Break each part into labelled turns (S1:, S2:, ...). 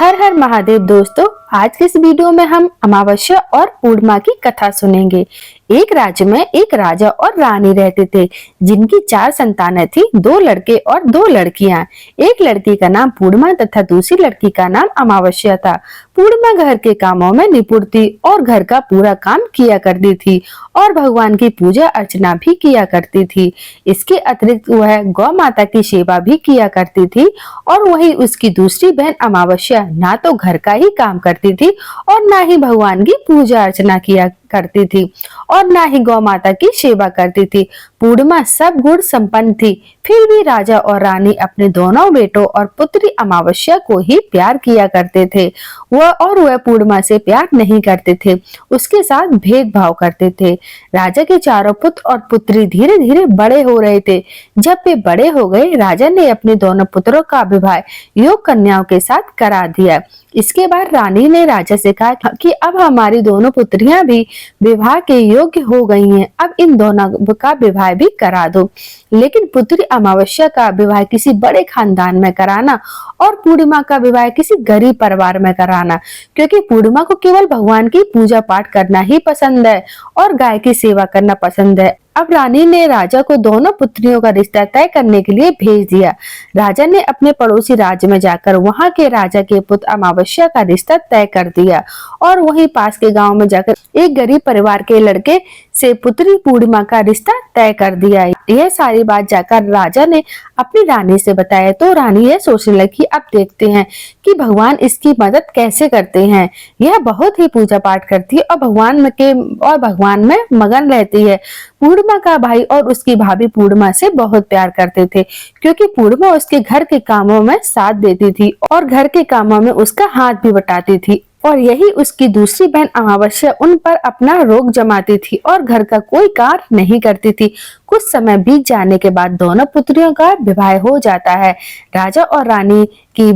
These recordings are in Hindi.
S1: हर हर महादेव दोस्तों। आज के इस वीडियो में हम अमावस्या और पूर्णिमा की कथा सुनेंगे। एक राज्य में एक राजा और रानी रहते थे, जिनकी 4 संतानें थी, 2 लड़के और 2 लड़कियां। एक लड़की का नाम पूर्णिमा तथा दूसरी लड़की का नाम अमावस्या था। पूर्णिमा घर के कामों में निपुण थी और घर का पूरा काम किया करती थी और भगवान की पूजा अर्चना भी किया करती थी। इसके अतिरिक्त वह गौ माता की सेवा भी किया करती थी और वही उसकी दूसरी बहन अमावस्या ना तो घर का ही काम करती थी और ना ही भगवान की पूजा अर्चना किया करती थी और ना ही गौ माता की सेवा करती थी। पूर्णिमा सब गुण संपन्न थी, फिर भी राजा और रानी अपने दोनों बेटों और पुत्री अमावस्या को ही प्यार किया करते थे। वह पूर्णिमा से प्यार नहीं करते थे, उसके साथ भेदभाव करते थे। राजा के चारों पुत्र और पुत्री धीरे धीरे बड़े हो रहे थे। जब वे बड़े हो गए, राजा ने अपने दोनों पुत्रों का विवाह योग कन्याओं के साथ करा दिया। इसके बाद रानी ने राजा से कहा कि अब हमारी दोनों पुत्रियां भी विवाह के योग्य हो गई हैं, अब इन दोनों का विवाह भी करा दो। लेकिन पुत्री अमावस्या का विवाह किसी बड़े खानदान में कराना और पूर्णिमा का विवाह किसी गरीब परिवार में कराना, क्योंकि पूर्णिमा को केवल भगवान की पूजा पाठ करना ही पसंद है और गाय की सेवा करना पसंद है। अब रानी ने राजा को दोनों पुत्रियों का रिश्ता तय करने के लिए भेज दिया। राजा ने अपने पड़ोसी राज्य में जाकर वहां के राजा के पुत्र अमावस्या का रिश्ता तय कर दिया और वहीं पास के गांव में जाकर एक गरीब परिवार के लड़के से पुत्री पूर्णिमा का रिश्ता तय कर दिया। यह सारी बात जाकर राजा ने अपनी रानी से बताया तो रानी यह सोचने लगी, अब देखते हैं कि भगवान इसकी मदद कैसे करते हैं। यह बहुत ही पूजा पाठ करती है और भगवान में मगन रहती है। पूर्णिमा का भाई और उसकी भाभी पूर्णिमा से बहुत प्यार करते थे, क्योंकि पूर्णिमा उसके घर के कामों में साथ देती थी और घर के कामों में उसका हाथ भी बटाती थी। और यही उसकी दूसरी बहन अमावस्या उन पर अपना रोग जमाती थी और घर का कोई कार्य नहीं करती थी। कुछ समय बीत जाने के बाद दोनों पुत्रियों का विवाह हो जाता है। राजा और रानी की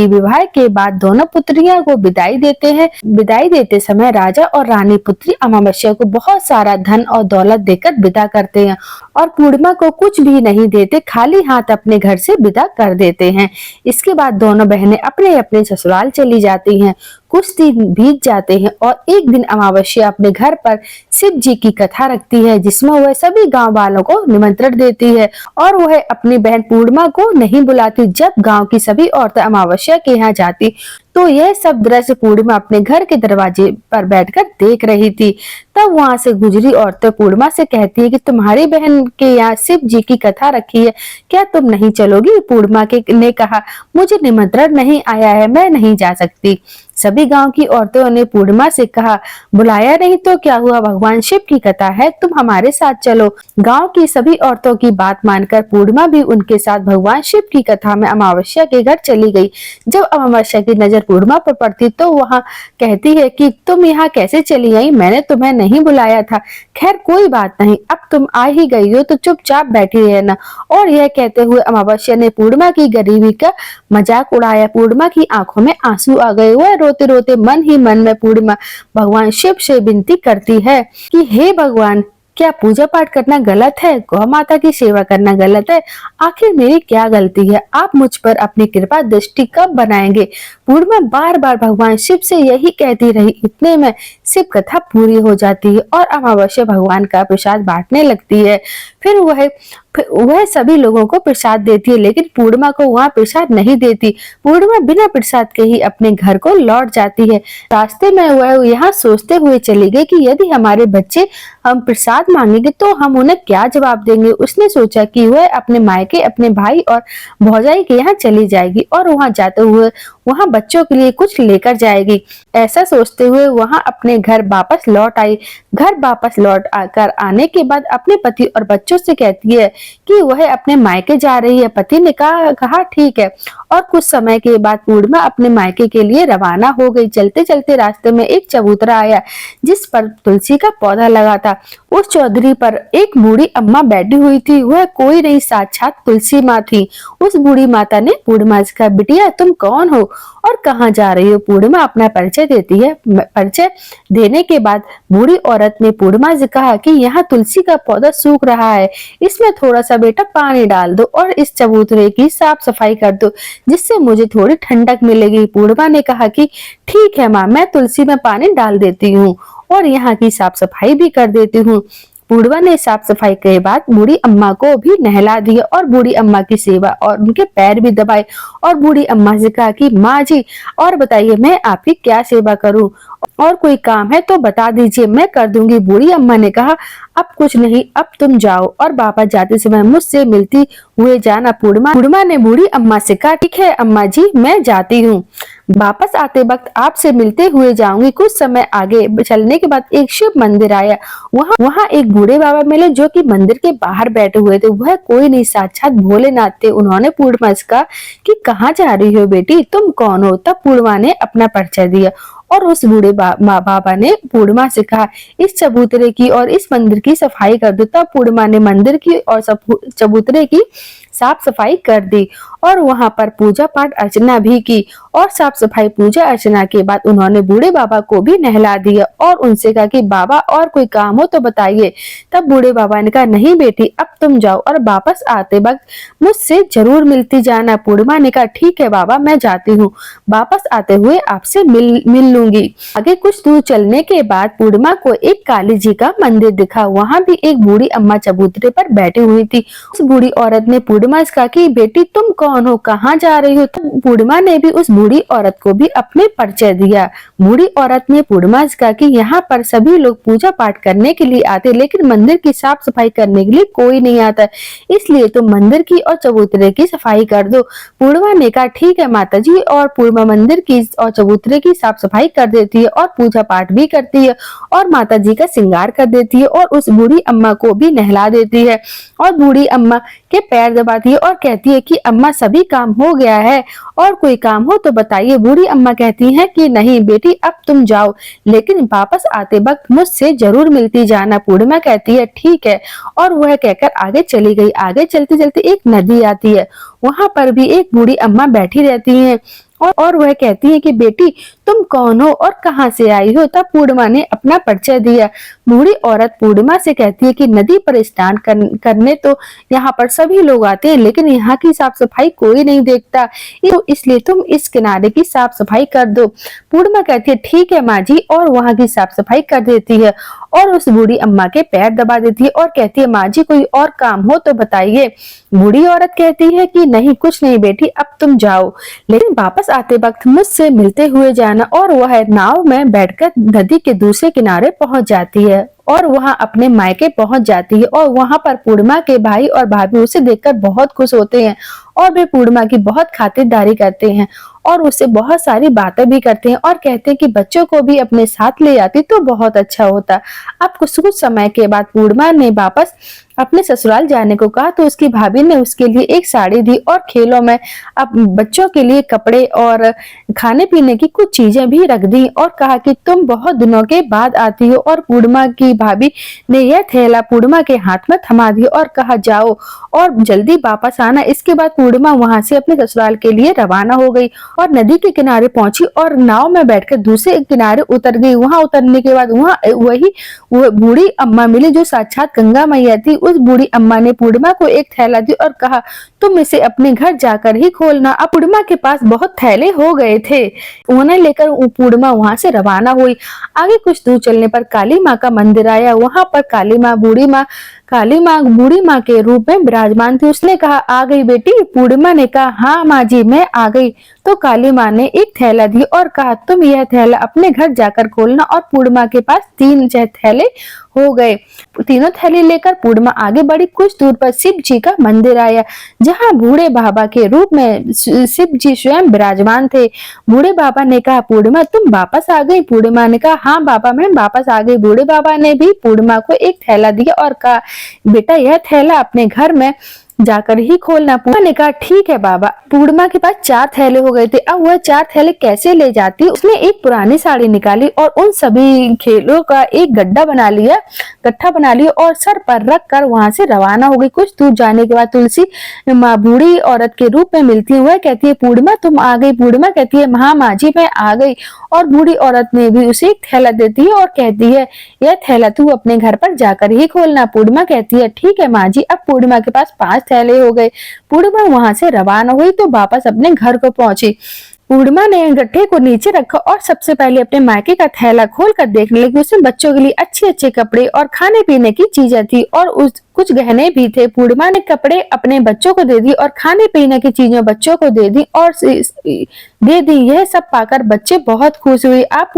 S1: विवाह के बाद दोनों पुत्रियों को विदाई देते हैं। विदाई देते समय राजा और रानी पुत्री अमावस्या को बहुत सारा धन और दौलत देकर विदा करते हैं और पूर्णिमा को कुछ भी नहीं देते, खाली हाथ अपने घर से विदा कर देते हैं। इसके बाद दोनों बहनें अपने अपने ससुराल चली जाती हैं। कुछ दिन बीत जाते हैं और एक दिन अमावस्या अपने घर पर शिव जी की कथा रखती है, जिसमें वह सभी गांव वालों को निमंत्रण देती है और वह अपनी बहन पूर्णिमा को नहीं बुलाती। जब गांव की सभी औरतें अमावस्या के यहाँ जाती तो यह सब दृश्य पूर्णिमा अपने घर के दरवाजे पर बैठकर देख रही थी। तब वहां से गुजरी औरतें पूर्णिमा से कहती है कि तुम्हारी बहन के यहाँ शिव जी की कथा रखी है, क्या तुम नहीं चलोगी? पूर्णिमा ने कहा, मुझे निमंत्रण नहीं आया है, मैं नहीं जा सकती। सभी गांव की औरतों ने पूर्णिमा से कहा, बुलाया नहीं तो क्या हुआ, भगवान शिव की कथा है, तुम हमारे साथ चलो। गांव की सभी औरतों की बात मानकर पूर्णिमा भी उनके साथ भगवान शिव की कथा में अमावस्या के घर चली गई। जब अमावस्या की नजर पूर्णिमा पर पड़ती तो वहां कहती है कि तुम यहाँ कैसे चली आई, मैंने तुम्हें नहीं बुलाया था। खैर कोई बात नहीं, अब तुम आ ही गई हो तो चुपचाप बैठी रहना। और यह कहते हुए अमावस्या ने पूर्णिमा की गरीबी का मजाक उड़ाया। पूर्णिमा की आंखों में आंसू आ गए। वह रोते रोते मन ही मन में पूर्णिमा भगवान शिव से विनती करती है कि हे भगवान, क्या पूजा पाठ करना गलत है? गौ माता की सेवा करना गलत है? आखिर मेरी क्या गलती है? आप मुझ पर अपनी कृपा दृष्टि कब बनाएंगे? पूर्णिमा बार बार भगवान शिव से यही कहती रही। इतने में शिव कथा पूरी हो जाती है और अमावस्या भगवान का प्रसाद बांटने लगती है। फिर वह सभी लोगों को प्रसाद देती है, लेकिन पूर्णिमा को वहाँ प्रसाद नहीं देती। पूर्णिमा बिना प्रसाद के ही अपने घर को लौट जाती है। रास्ते में वह यहाँ सोचते हुए चली गई कि यदि हमारे बच्चे हम प्रसाद मांगेंगे तो हम उन्हें क्या जवाब देंगे। उसने सोचा कि वह अपने मायके, अपने भाई और भौजाई के यहाँ चली जाएगी और वहाँ जाते हुए वहाँ बच्चों के लिए कुछ लेकर जाएगी। ऐसा सोचते हुए वहाँ अपने घर वापस लौट आई। घर वापस लौट आकर आने के बाद अपने पति और बच्चों से कहती है कि वह अपने मायके जा रही है। पति ने कहा ठीक है और कुछ समय के बाद पूर्णिमा अपने मायके के लिए रवाना हो गई। चलते चलते रास्ते में एक चबूतरा आया, जिस पर तुलसी का पौधा लगा था। उस चौधरी पर एक बूढ़ी अम्मा बैठी हुई थी। वह कोई नहीं, साक्षात तुलसी माँ थी। उस बूढ़ी माता ने पूर्णिमा से कहा, बिटिया तुम कौन हो और कहाँ जा रही हो? पूर्णिमा अपना परिचय देती है। परिचय देने के बाद बूढ़ी औरत ने पूर्णिमा से कहा कि यहाँ तुलसी का पौधा सूख रहा है, इसमें थोड़ा सा बेटा पानी डाल दो और इस चबूतरे की साफ सफाई कर दो, जिससे मुझे थोड़ी ठंडक मिलेगी। पूर्णिमा ने कहा कि ठीक है माँ, मैं तुलसी में पानी डाल देती हूँ और यहाँ की साफ सफाई भी कर देती हूँ। पूर्णिमा ने साफ सफाई के बाद बूढ़ी अम्मा को भी नहला दिया और बूढ़ी अम्मा की सेवा और उनके पैर भी दबाए और बूढ़ी अम्मा से कहा कि माँ जी और बताइए मैं आपकी क्या सेवा करूँ, और कोई काम है तो बता दीजिए, मैं कर दूंगी। बूढ़ी अम्मा ने कहा अब कुछ नहीं, अब तुम जाओ और बाबा जाते समय मुझसे मिलती हुए जाना। पूर्णिमा ने बूढ़ी अम्मा से कहा ठीक है अम्मा जी, मैं जाती हूँ, वापस आते वक्त आपसे मिलते हुए जाऊंगी। कुछ समय आगे चलने के बाद एक शिव मंदिर आया। वहाँ एक बूढ़े बाबा मिले जो कि मंदिर के बाहर बैठे हुए थे। वह कोई नहीं, साक्षात भोलेनाथ थे। उन्होंने पूर्णिमा से कहा कि कहाँ जा रही हो बेटी, तुम कौन हो? तब पूर्णिमा ने अपना परिचय दिया और उस बूढ़े बाबा ने पूर्णिमा से कहा इस चबूतरे की और इस मंदिर की सफाई कर दो। तब पूर्णिमा ने मंदिर की और चबूतरे की साफ सफाई कर दी और वहां पर पूजा पाठ अर्चना भी की और साफ सफाई पूजा अर्चना के बाद उन्होंने बूढ़े बाबा को भी नहला दिया और उनसे कहा कि बाबा और कोई काम हो तो बताइए। तब बूढ़े बाबा ने कहा नहीं बेटी, अब तुम जाओ और वापस आते वक्त मुझसे जरूर मिलती जाना। पूर्णिमा ने कहा ठीक है बाबा, मैं जाती हूँ, वापस आते हुए आपसे मिल लूंगी। आगे कुछ दूर चलने के बाद पूर्णिमा को एक काली जी का मंदिर दिखा। वहाँ भी एक बूढ़ी अम्मा चबूतरे पर बैठी हुई थी। उस बूढ़ी औरत ने पूर्णिमा से कहा कि बेटी तुम कौन हो, कहाँ जा रही हो? तो पूर्णिमा ने भी उस बूढ़ी औरत को भी अपने परिचय दिया। बूढ़ी औरत ने पूर्णिमा से कहा कि यहाँ पर सभी लोग पूजा पाठ करने के लिए आते, लेकिन मंदिर की साफ सफाई करने के लिए कोई नहीं आता, इसलिए तुम मंदिर की और चबूतरे की सफाई कर दो। पूर्णिमा ने कहा ठीक है माता जी, और पूर्णिमा मंदिर की और चबूतरे की साफ सफाई कर देती है और पूजा पाठ भी करती है और माता जी का श्रृंगार कर देती है और उस बूढ़ी अम्मा को भी नहला देती है और बूढ़ी अम्मा के पैर दबाती है और कहती है कि अम्मा सभी काम हो गया है और कोई काम हो तो बताइए। बूढ़ी अम्मा कहती है कि नहीं बेटी, अब तुम जाओ, लेकिन वापस आते वक्त मुझसे जरूर मिलती जाना। पूर्णिमा कहती है ठीक है और वह कहकर आगे चली गई। आगे चलते चलते एक नदी आती है, वहां पर भी एक बूढ़ी अम्मा बैठी रहती है और वह कहती है कि बेटी तुम कौन हो और कहां से आई हो? तब पूर्णिमा ने अपना परिचय दिया। बूढ़ी औरत पूर्णिमा से कहती है कि नदी पर स्नान करने तो यहाँ पर सभी लोग आते हैं, लेकिन यहाँ की साफ सफाई कोई नहीं देखता, तो इसलिए तुम इस किनारे की साफ सफाई कर दो। पूर्णिमा कहती है ठीक है माँ जी, और वहाँ की साफ सफाई कर देती है और उस बूढ़ी अम्मा के पैर दबा देती है और कहती है माँ जी कोई और काम हो तो बताइए। बूढ़ी औरत कहती है कि नहीं कुछ नहीं बेटी, अब तुम जाओ, लेकिन वापस आते वक्त मुझसे मिलते हुए जाना। और वह नाव में बैठकर नदी के दूसरे किनारे पहुंच जाती है और वहां अपने मायके पहुंच जाती है और वहां पर पूर्णिमा के भाई और भाभी उसे देखकर बहुत खुश होते हैं और वे पूर्णिमा की बहुत खातिरदारी करते हैं और उससे बहुत सारी बातें भी करते हैं और कहते हैं कि बच्चों को भी अपने साथ ले आती तो बहुत अच्छा होता। अब कुछ समय के बाद पूर्णिमा ने वापस अपने ससुराल जाने को कहा तो उसकी भाभी ने उसके लिए एक साड़ी दी और खेलों में अब बच्चों के लिए कपड़े और खाने पीने की कुछ चीजें भी रख दी और कहा कि तुम बहुत दिनों के बाद आती हो। और पूर्णिमा की भाभी ने यह थैला पूर्णिमा के हाथ में थमा दिया और कहा जाओ और जल्दी वापस आना। इसके बाद पूर्णिमा वहां से अपने ससुराल के लिए रवाना हो गई और नदी के किनारे पहुंची और नाव में बैठकर दूसरे किनारे उतर गई। वहां उतरने के बाद वहां वही बूढ़ी अम्मा मिली जो साक्षात गंगा मैया थी। उस बूढ़ी अम्मा ने पूर्णिमा को एक थैला दी और कहा तुम इसे अपने घर जाकर ही खोलना। अब पूर्णिमा के पास बहुत थैले हो गए थे, उन्हें लेकर पूर्णिमा वहां से रवाना हुई। आगे कुछ दूर चलने पर काली माँ का मंदिर आया। वहां पर काली माँ बूढ़ी माँ के रूप में विराजमान थी। उसने कहा आ गई बेटी? पूर्णिमा ने कहा हाँ माँ जी मैं आ गई। तो काली माँ ने एक थैला दी और कहा तुम यह थैला अपने घर जाकर खोलना। और पूर्णिमा के पास 3 थैले हो गए। तीनों थैले लेकर पूर्णिमा आगे बढ़ी। कुछ दूर पर शिव जी का मंदिर आया जहाँ बूढ़े बाबा के रूप में शिव जी स्वयं विराजमान थे। बूढ़े बाबा ने कहा पूर्णिमा तुम वापस आ गई? पूर्णिमा ने कहा हाँ बाबा मैं वापस आ गई। बूढ़े बाबा ने भी पूर्णिमा को एक थैला दिया और कहा बेटा यह थैला अपने घर में जाकर ही खोलना। पूर्णिमा ने कहा ठीक है बाबा। पूर्णिमा के पास 4 थैले हो गए थे। अब वह 4 थैले कैसे ले जाती? उसने एक पुरानी साड़ी निकाली और उन सभी खेलों का एक गड्ढा बना लिया, गट्ठा बना लिया और सर पर रख कर वहां से रवाना हो गई। कुछ दूर जाने के बाद तुलसी माँ बूढ़ी औरत के रूप में मिलती है। वह कहती है पूर्णिमा तुम आ गई। पूर्णिमा कहती है हाँ माँ जी मैं आ गई। और बूढ़ी औरत ने भी उसे एक थैला देती है और कहती है यह थैला तू अपने घर पर जाकर ही खोलना। पूर्णिमा कहती है ठीक है माँ जी। अब पूर्णिमा के पास 5 थैले हो गए। पूर्णिमा वहां से रवाना हुई तो वापस अपने घर को पहुंची। पूर्णिमा ने गट्ठे को नीचे रखा और सबसे पहले अपने मायके का थैला खोलकर देखने लगी। उसमें बच्चों के लिए अच्छे अच्छे कपड़े और खाने पीने की चीजें थी और कुछ गहने भी थे। पूर्णिमा ने कपड़े अपने बच्चों को दे दी और खाने पीने की चीजें बच्चों को दे दी और दे दी। यह सब पाकर बच्चे बहुत खुश हुए। अब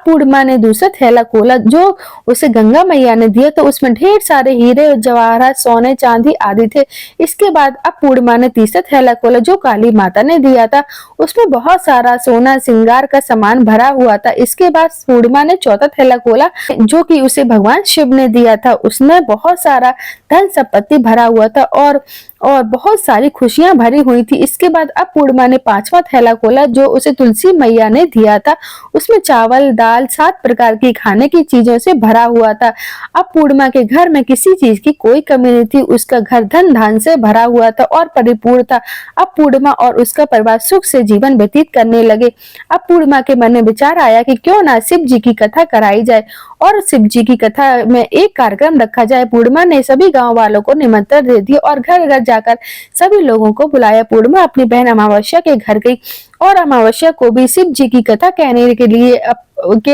S1: पूर्णिमा ने दूसरा थैला खोला जो उसे गंगा मैया ने दिया तो उसमें ढेर सारे हीरे जवाहरात सोने चांदी आदि थे। इसके बाद अब पूर्णिमा ने तीसरा थैला खोला जो काली माता ने दिया था। उसमें बहुत सारा सोना श्रृंगार का सामान भरा हुआ था। इसके बाद पूर्णिमा ने चौथा थैला खोला जो कि उसे भगवान शिव ने दिया था। उसमें बहुत सारा धन संपत्ति भरा हुआ था और बहुत सारी खुशियां भरी हुई थी। इसके बाद अब पूर्णिमा ने 5वां थैला खोला जो उसे तुलसी मैया ने दिया था। उसमें चावल दाल 7 प्रकार की खाने की चीजों से भरा हुआ था। अब पूर्णिमा के घर में किसी चीज की कोई कमी नहीं थी। उसका घर धन धान से भरा हुआ था और परिपूर्ण था। अब पूर्णिमा और उसका परिवार सुख से जीवन व्यतीत करने लगे। अब पूर्णिमा के मन में विचार आया कि क्यों ना शिव जी की कथा कराई जाए और शिव जी की कथा में एक कार्यक्रम रखा जाए। पूर्णिमा ने सभी गांव वालों को निमंत्रण दे दिया और घर घर जाकर सभी लोगों को बुलाया। पूर्णिमा अपनी बहन अमावस्या के घर गई और अमावस्या को भी शिव जी की कथा कहने के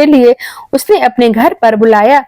S1: लिए उसने अपने घर पर बुलाया।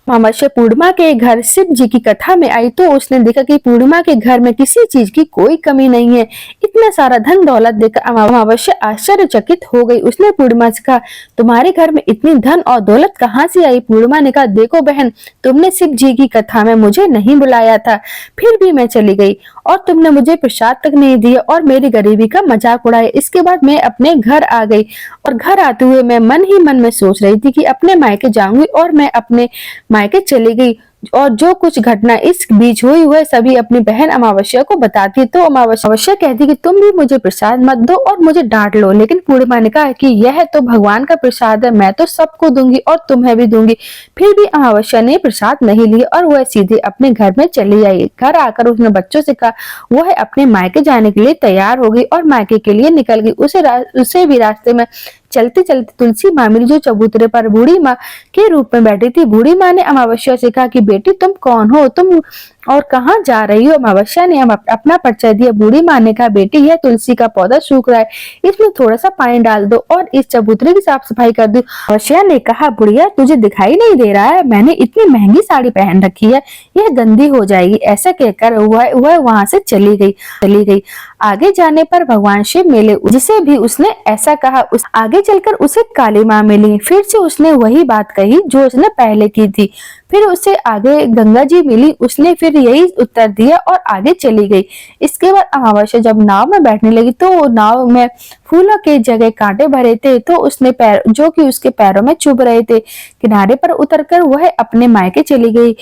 S1: अमावस्या पूर्णिमा के घर शिव जी की कथा में आई तो उसने देखा कि पूर्णिमा के घर में किसी चीज की कोई कमी नहीं है। इतना सारा धन दौलत देखकर अमावस्या आश्चर्यचकित हो गई। उसने पूर्णिमा से कहा तुम्हारे घर में इतनी धन और दौलत कहाँ से आई? पूर्णिमा ने कहा देखो बहन तुमने शिव जी की कथा में मुझे नहीं बुलाया था फिर भी मैं चली गई और तुमने मुझे प्रसाद तक नहीं दिया और मेरी गरीबी का मजाक उड़ाया। इसके बाद मैं अपने घर आ गई और घर आते हुए मैं मन ही मन में सोच रही थी कि अपने मायके जाऊंगी और मैं अपने मायके चली गई और जो कुछ घटना इस बीच हुई वह सभी अपनी बहन अमावस्या को बताती। तो अमावस्या कहती कि तुम भी मुझे प्रसाद मत दो और मुझे डांट लो। लेकिन पूर्णिमा ने कहा कि यह तो भगवान का प्रसाद है मैं तो सबको दूंगी और तुम्हें भी दूंगी। फिर भी अमावस्या ने प्रसाद नहीं लिया और वह सीधे अपने घर में चली आई। घर आकर उसने बच्चों से कहा वह अपने मायके जाने के लिए तैयार हो गई और मायके के लिए निकल गई। उसे भी रास्ते में चलते चलते तुलसी माँ मिली जो चबूतरे पर बूढ़ी माँ के रूप में बैठी थी। बूढ़ी माँ ने अमावस्या से कहा कि बेटी तुम कौन हो तुम और कहाँ जा रही हो? अमावस्या ने अपना परिचय दिया। बूढ़ी माँ ने कहा बेटी यह तुलसी का पौधा सूख रहा है इसमें थोड़ा सा पानी डाल दो और इस चबूतरे की साफ सफाई कर दो। अमावस्या ने कहा बुढ़िया तुझे दिखाई नहीं दे रहा है मैंने इतनी महंगी साड़ी पहन रखी है यह गंदी हो जाएगी। ऐसा कहकर वह वहां से चली गई। आगे जाने पर भगवान शिव मिले जिसे भी उसने ऐसा कहा। आगे चलकर उसे काली माँ मिली। फिर से उसने वही बात कही जो उसने पहले की थी। फिर उसे आगे गंगा जी मिली उसने फिर यही उत्तर दिया और आगे चली गई। इसके बाद अमावस्या जब नाव में बैठने लगी तो वो नाव में फूलों के जगह कांटे भरे थे तो उसने पैर जो कि उसके पैरों में चुभ रहे थे। किनारे पर उतरकर वह अपने मायके चली गई।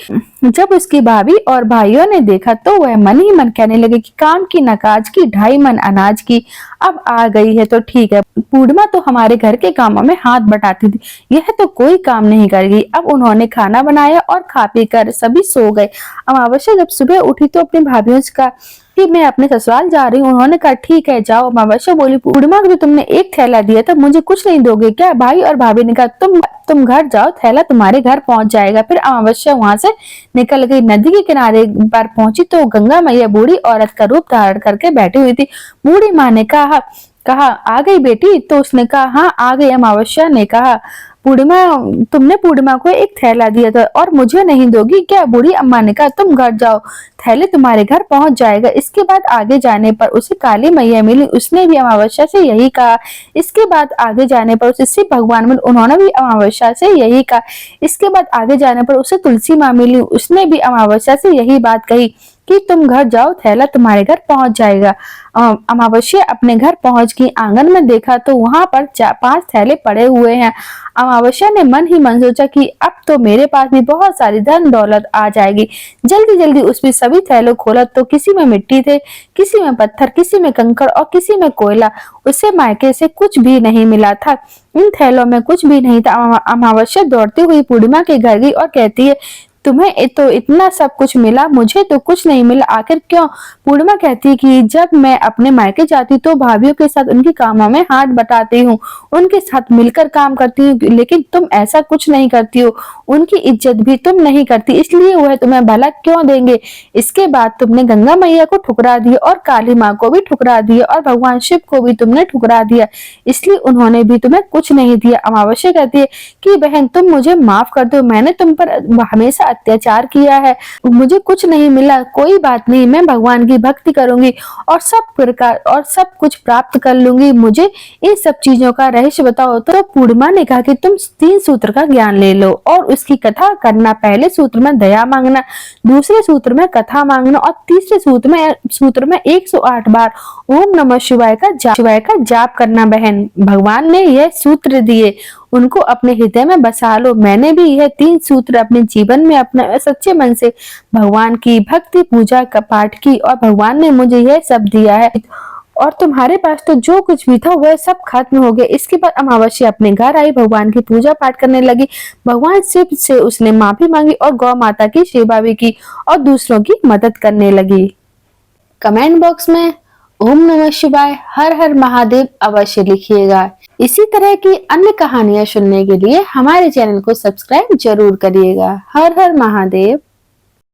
S1: जब उसकी भाभी और भाइयों ने देखा तो वह मन ही मन कहने लगे कि काम की न काज की 2.5 मन अनाज की अब आ गई है तो ठीक है। पूर्णिमा तो हमारे घर के कामों में हाथ बटाती थी यह तो कोई काम नहीं करेगी। अब उन्होंने खाना बनाया और खा पी कर सभी सो गए। अमावस्या जब सुबह उठी तो अपनी भाभीयों से कहा कि मैं अपने ससुराल जा रही हूँ। उन्होंने कहा ठीक है जाओ। अमावस्या बोली पूर्णिमा को तुमने एक थैला दिया था मुझे कुछ नहीं दोगे क्या? भाई और भाभी ने कहा तुम घर जाओ थैला तुम्हारे घर पहुंच जाएगा। फिर अमावस्या वहां से निकल गई। नदी के किनारे पर पहुंची तो गंगा मैया बूढ़ी औरत का रूप धारण करके बैठी हुई थी। बूढ़ी माँ ने कहा आ गई बेटी? तो उसने कहा हाँ आ गई। अमावस्या ने कहा तुमने पूर्णिमा को एक थैला दिया था और मुझे नहीं दोगी क्या? बूढ़ी अम्मा ने कहा तुम घर जाओ थैले तुम्हारे घर पहुंच जाएगा। इसके बाद आगे जाने पर उसे काली मैया मिली उसने भी अमावस्या से यही कहा। इसके बाद आगे जाने पर उसे शिव भगवान मिले उन्होंने भी अमावस्या से यही कहा। इसके बाद आगे जाने पर उसे तुलसी माँ मिली उसने भी अमावस्या से यही बात कही। कि तुम घर जाओ, थैला तुम्हारे घर पहुंच जाएगा। अमावस्या अपने घर पहुंच गई। आंगन में देखा तो वहां पर 5 थैले पड़े हुए हैं। अमावस्या ने मन ही मन सोचा कि अब तो मेरे पास भी बहुत सारी धन दौलत आ जाएगी। जल्दी जल्दी उसमें सभी थैलों खोला तो किसी में मिट्टी थे, किसी में पत्थर, किसी में कंकड़ और किसी में कोयला। उसे मायके से कुछ भी नहीं मिला था। इन थैलों में कुछ भी नहीं था। अमावस्या दौड़ती हुई पूर्णिमा के घर गई और कहती है, तुम्हें तो इतना सब कुछ मिला, मुझे तो कुछ नहीं मिला, आखिर क्यों? पूर्णिमा कहती है कि जब मैं अपने मायके जाती तो भाभीियों के साथ उनके कामों में हाथ बटाती हूँ, उनके साथ मिलकर काम करती हूँ, लेकिन तुम ऐसा कुछ नहीं करती हो, उनकी इज्जत भी तुम नहीं करती, इसलिए वह तुम्हें भला क्यों देंगे? इसके बाद तुमने गंगा मैया को ठुकरा दिया और काली माँ को भी ठुकरा दिया और भगवान शिव को भी तुमने ठुकरा दिया, इसलिए उन्होंने भी तुम्हें कुछ नहीं दिया। अमावस्या कहती है कि बहन तुम मुझे माफ कर दो, मैंने तुम पर हमेशा अत्याचार किया है, मुझे कुछ नहीं मिला, कोई बात नहीं, मैं भगवान की भक्ति करूंगी और सब कुछ प्राप्त कर लूंगी, मुझे इन सब चीजों का रहस्य बताओ। तो पूर्णिमा ने कहा कि तुम 3 सूत्र का ज्ञान ले लो और उसकी कथा करना। पहले सूत्र में दया मांगना, दूसरे सूत्र में कथा मांगना और तीसरे सूत्र में 108 बार ओम नमः शिवाय का जाप करना। बहन भगवान ने यह सूत्र दिए, उनको अपने हृदय में बसा लो। मैंने भी यह 3 सूत्र अपने जीवन में अपने सच्चे मन से भगवान की भक्ति पूजा का पाठ की और भगवान ने मुझे यह सब दिया है और तुम्हारे पास तो जो कुछ भी था वह सब खत्म हो गया। इसके बाद अमावस्या अपने घर आई, भगवान की पूजा पाठ करने लगी। भगवान शिव से उसने माफी मांगी और गौ माता की सेवा भी की और दूसरों की मदद करने लगी। कमेंट बॉक्स में ओम नमः शिवाय, हर हर महादेव अवश्य लिखिएगा। इसी तरह की अन्य कहानियां सुनने के लिए हमारे चैनल को सब्सक्राइब जरूर करिएगा। हर हर महादेव।